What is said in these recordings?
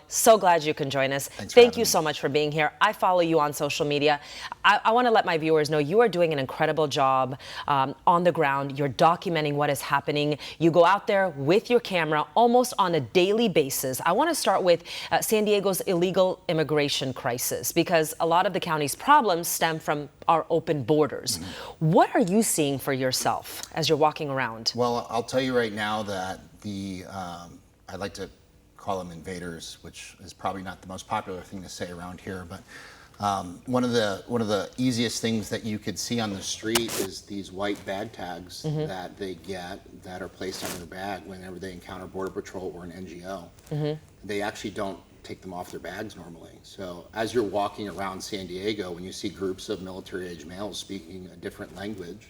So glad you can join us. Thank you so much for being here. I follow you on social media. I want to let my viewers know you are doing an incredible job on the ground. You're documenting what is happening. You go out there with your camera almost on a daily basis. I want to start with San Diego's illegal immigration crisis, because a lot of the county's problems stem from our open borders. What are you seeing for yourself as you're walking around? Well, I'll tell you right now that I like to call them invaders, which is probably not the most popular thing to say around here, but one of the easiest things that you could see on the street is these white bag tags that they get that are placed on their bag whenever they encounter Border Patrol or an NGO. They actually don't take them off their bags normally. So as you're walking around San Diego, when you see groups of military-age males speaking a different language,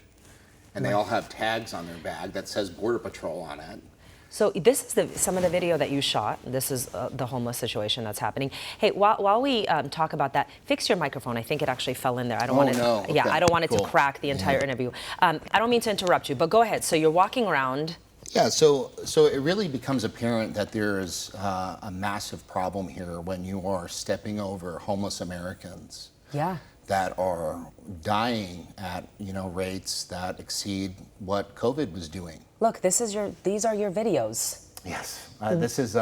and they all have tags on their bag that says Border Patrol on it. So this is some of the video that you shot. This is the homeless situation that's happening. Hey, while we talk about that, fix your microphone. I think it actually fell in there. I don't want it. No. Okay. Yeah, I don't want it to crack the entire interview. I don't mean to interrupt you, but go ahead. So you're walking around. Yeah. So it really becomes apparent that there is a massive problem here when you are stepping over homeless Americans. Yeah. That are dying at rates that exceed what COVID was doing. Look, these are your videos. Yes, this is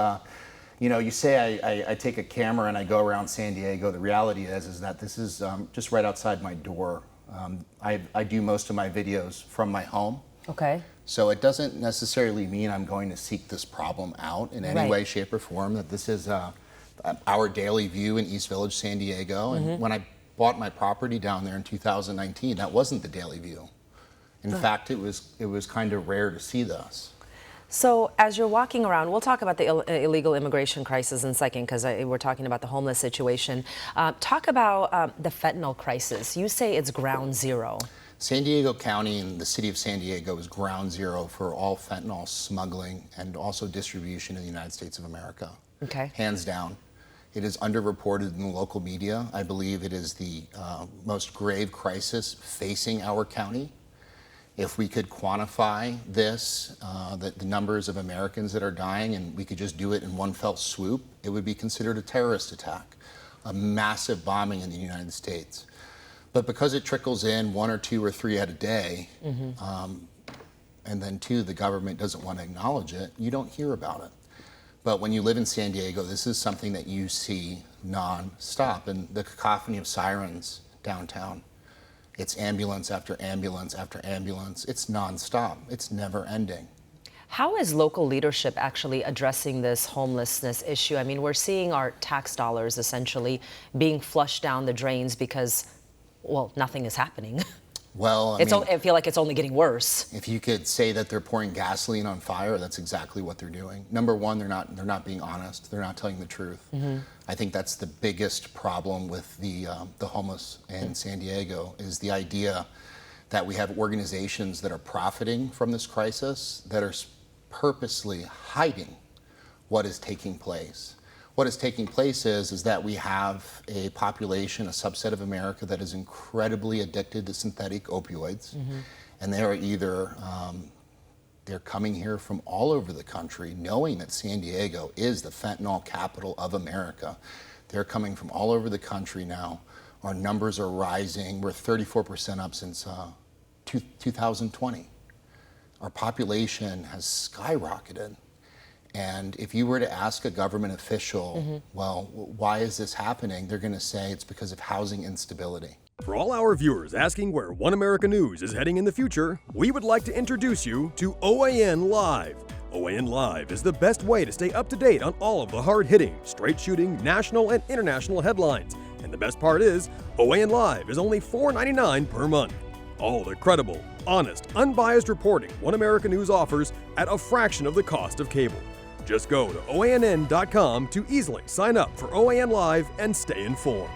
you say I take a camera and I go around San Diego. The reality is that this is just right outside my door. I do most of my videos from my home. Okay. So it doesn't necessarily mean I'm going to seek this problem out in any way, shape, or form. That this is our daily view in East Village, San Diego, and when I bought my property down there in 2019, that wasn't the daily view. In fact, it was kind of rare to see this. So as you're walking around, we'll talk about the illegal immigration crisis in a second, because we're talking about the homeless situation. Talk about the fentanyl crisis. You say it's ground zero. San Diego County and the city of San Diego is ground zero for all fentanyl smuggling and also distribution in the United States of America. Okay. Hands down. It is underreported in the local media. I believe it is the most grave crisis facing our county. If we could quantify this, the numbers of Americans that are dying, and we could just do it in one fell swoop, it would be considered a terrorist attack, a massive bombing in the United States. But because it trickles in 1 or 2 or 3 a day, and then 2, the government doesn't want to acknowledge it, you don't hear about it. But when you live in San Diego, this is something that you see non-stop. And the cacophony of sirens downtown, it's ambulance after ambulance after ambulance. It's non-stop. It's never ending. How is local leadership actually addressing this homelessness issue? I mean, we're seeing our tax dollars essentially being flushed down the drains because, well, nothing is happening. Well, I feel like it's only getting worse. If you could say that they're pouring gasoline on fire, that's exactly what they're doing. Number one, they're not being honest. They're not telling the truth. I think that's the biggest problem with the homeless in San Diego, is the idea that we have organizations that are profiting from this crisis, that are purposely hiding what is taking place. What is taking place is that we have a population, a subset of America, that is incredibly addicted to synthetic opioids. And they are either, they're coming here from all over the country, knowing that San Diego is the fentanyl capital of America. They're coming from all over the country now. Our numbers are rising. We're 34% up since 2020. Our population has skyrocketed. And if you were to ask a government official, well, why is this happening? They're going to say it's because of housing instability. For all our viewers asking where One America News is heading in the future, we would like to introduce you to OAN Live. OAN Live is the best way to stay up to date on all of the hard-hitting, straight-shooting, national and international headlines. And the best part is, OAN Live is only $4.99 per month. All the credible, honest, unbiased reporting One America News offers at a fraction of the cost of cable. Just go to OANN.com to easily sign up for OAN Live and stay informed.